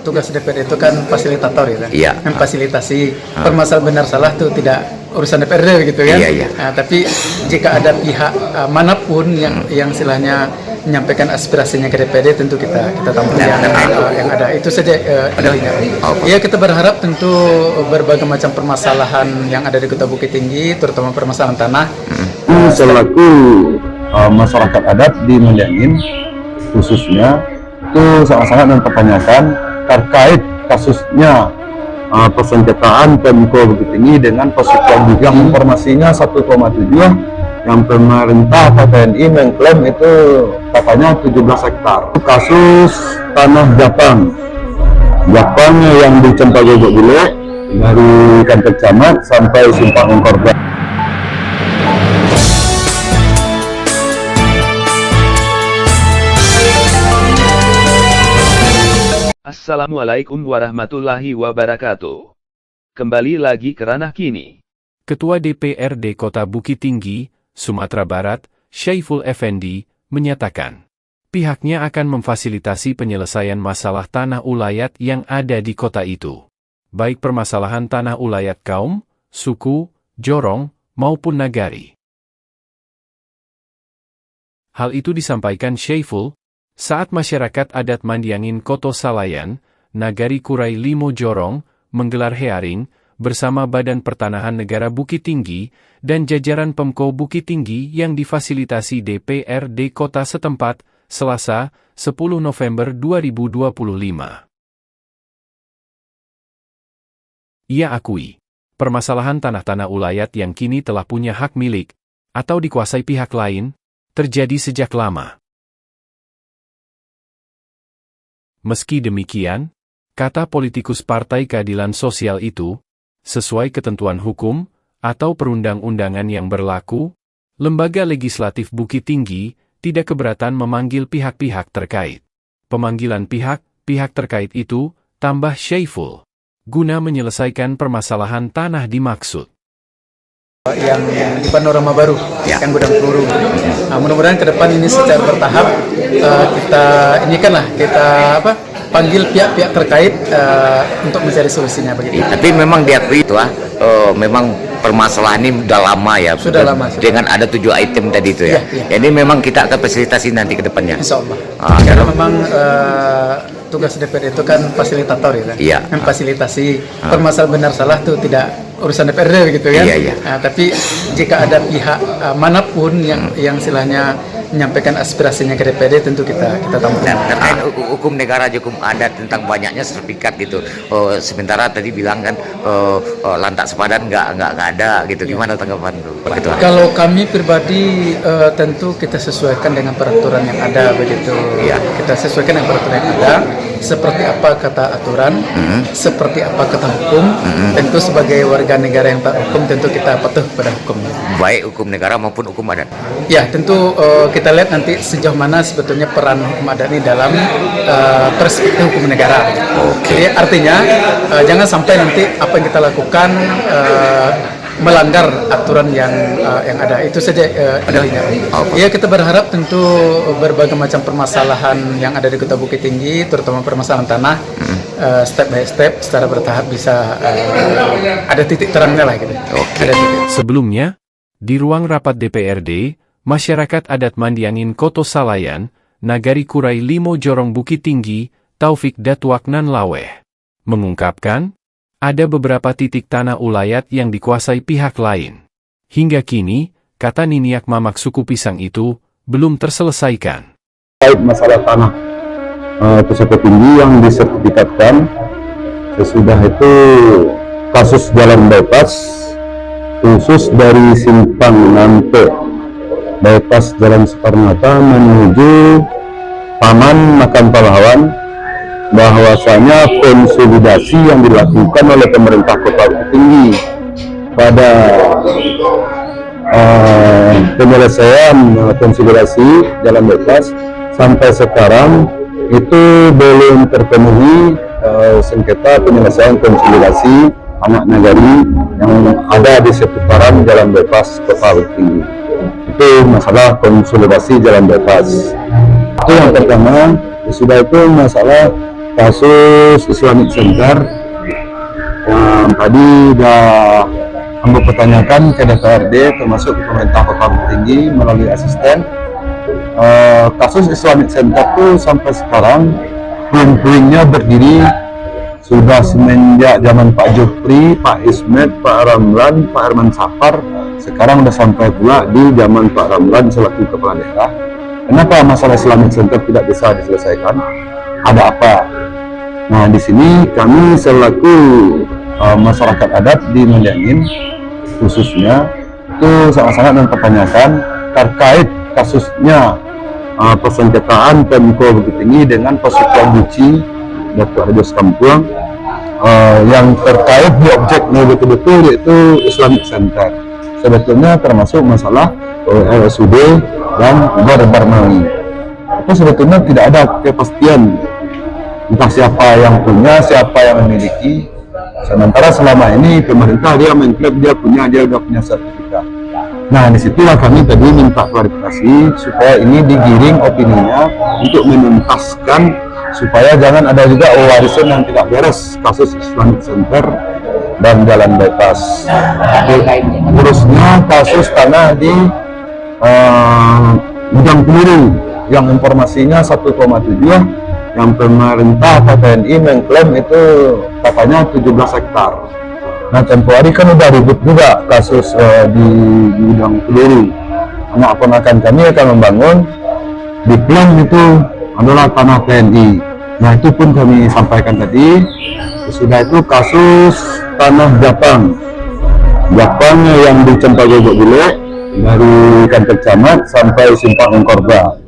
tugas DPRD itu kan fasilitator ya, Iya. memfasilitasi permasalahan benar salah itu tidak urusan DPRD gitu kan. Iya, iya. Nah, tapi jika ada pihak manapun yang istilahnya menyampaikan aspirasinya ke DPRD, tentu kita tampung yang ada itu saja dalihnya. Ya, kita berharap tentu berbagai macam permasalahan yang ada di Kota Bukit Tinggi, terutama permasalahan tanah. Selaku masyarakat adat di Mendiangin khususnya itu sangat-sangat mempertanyakan terkait kasusnya persengketaan Pemko Bukit Tinggi dengan persetujuan yang informasinya 1,7 yang pemerintah atau TNI mengklaim itu katanya 17 hektar. Kasus tanah Jepang yang di Cempagogok dulu dari kantor camat sampai Simpang Korban. Assalamualaikum warahmatullahi wabarakatuh. Kembali lagi ke ranah kini. Ketua DPRD Kota Bukit Tinggi, Sumatera Barat, Syaiful Effendi, menyatakan pihaknya akan memfasilitasi penyelesaian masalah tanah ulayat yang ada di kota itu. Baik permasalahan tanah ulayat kaum, suku, jorong, maupun nagari. Hal itu disampaikan Syaiful saat masyarakat adat Mendiangin Koto Salayan, Nagari Kurai Limo Jorong, menggelar hearing bersama Badan Pertanahan Negara Bukit Tinggi dan jajaran Pemko Bukit Tinggi yang difasilitasi DPRD Kota setempat, Selasa, 10 November 2025. Ia akui, permasalahan tanah-tanah ulayat yang kini telah punya hak milik, atau dikuasai pihak lain, terjadi sejak lama. Meski demikian, kata politikus Partai Keadilan Sosial itu, sesuai ketentuan hukum atau perundang-undangan yang berlaku, Lembaga Legislatif Bukit Tinggi tidak keberatan memanggil pihak-pihak terkait. Pemanggilan pihak-pihak terkait itu, tambah Syaiful, guna menyelesaikan permasalahan tanah dimaksud. Yang di Panorama Baru, yang Gudang Peluru. Nah, mudah-mudahan ke depan ini secara bertahap kita panggil pihak-pihak terkait untuk mencari solusinya begitu. Tapi memang diakui itu memang permasalahan ini sudah lama ya. Sudah lama. Dengan ada 7 item tadi itu ya. Jadi memang kita akan fasilitasi nanti ke depannya. Insya Allah. Karena memang tugas DPRD itu kan fasilitator ya, memfasilitasi permasalahan benar salah itu tidak urusan DPRD begitu kan. Nah, tapi jika ada pihak manapun yang istilahnya menyampaikan aspirasinya ke DPRD, tentu kita tampung. Terkait hukum negara, hukum adat tentang banyaknya sertifikat gitu. Sementara tadi bilang kan lantak sepadan nggak ada gitu. Gimana tanggapan itu? Kalau kami pribadi tentu kita sesuaikan dengan peraturan yang ada begitu. Kita sesuaikan dengan peraturan yang ada. Seperti apa kata aturan, seperti apa kata hukum. Tentu sebagai warga negara yang taat hukum, tentu kita patuh pada hukumnya. Baik hukum negara maupun hukum adat. Ya, tentu kita lihat nanti sejauh mana sebetulnya peran hukum adat ini dalam perspektif hukum negara. Jadi artinya jangan sampai nanti apa yang kita lakukan melanggar aturan yang ada. Itu saja dalihnya. Ya, kita berharap tentu berbagai macam permasalahan yang ada di Kota Bukit Tinggi, terutama permasalahan tanah, step by step secara bertahap bisa ada titik terangnya lah gitu. Sebelumnya, di ruang rapat DPRD, masyarakat adat Mendiangin Koto Salayan, Nagari Kurai Limo Jorong Bukit Tinggi, Taufik Datwak Nanlaweh, mengungkapkan, ada beberapa titik tanah ulayat yang dikuasai pihak lain. Hingga kini, kata Niniak Mamak suku Pisang itu, belum terselesaikan. Terkait masalah tanah Pusaka Tinggi yang disertifikatkan, sesudah itu kasus jalan bypass, khusus dari Simpang Nante, bypass Jalan Soekarno-Hatta menuju Taman Makam Pahlawan, bahwasanya konsolidasi yang dilakukan oleh pemerintah Kota Bukit Tinggi pada penyelesaian konsolidasi jalan bypass sampai sekarang itu belum terpenuhi sengketa penyelesaian konsolidasi anak nagari yang ada di seputaran jalan bypass Kota Bukit Tinggi. Itu masalah konsolidasi jalan bypass. Itu yang pertama. Sudah itu masalah kasus Islamic Center yang tadi sudah kami pertanyakan ke DPRD termasuk ke pemerintah Kota Bukit Tinggi melalui asisten. Kasus Islamic Center itu sampai sekarang puing-puingnya berdiri sudah semenjak zaman Pak Jupri, Pak Ismet, Pak Ramlan, Pak Herman Safar. Sekarang sudah sampai pula di zaman Pak Ramlan selaku kepala daerah. Kenapa masalah Islamic Center tidak bisa diselesaikan? Ada apa? Nah, di sini kami selaku masyarakat adat di Meliangin khususnya itu sangat-sangat mempertanyakan terkait kasusnya persengketaan Pemko Bukit Tinggi dengan Pasukan Buci Datuk Haji Kampuang yang terkait di objeknya betul-betul yaitu Islamic Center. Sebetulnya termasuk masalah RSUD dan Barbarnawi. Itu sebetulnya tidak ada kepastian entah siapa yang punya, siapa yang memiliki. Sementara selama ini pemerintah dia mengklaim dia udah punya sertifikat. Nah, disitulah kami tadi minta klarifikasi supaya ini digiring opininya untuk menuntaskan supaya jangan ada juga warisan yang tidak beres kasus Islamic Center dan jalan bypass. Urusnya kasus tanah di Gudang Peluru yang informasinya 1,7, yang pemerintah atau TNI mengklaim itu katanya 17 hektar. Nah, tempoh hari kan udah ribut juga kasus di Gudang Peluru. Anak ponakan kami akan membangun di plan itu adalah tanah TNI. Nah, itu pun kami sampaikan tadi. Sudah itu kasus tanah Jepang yang di Cempaka Bule dari kantor camat sampai Simpang Engkorba.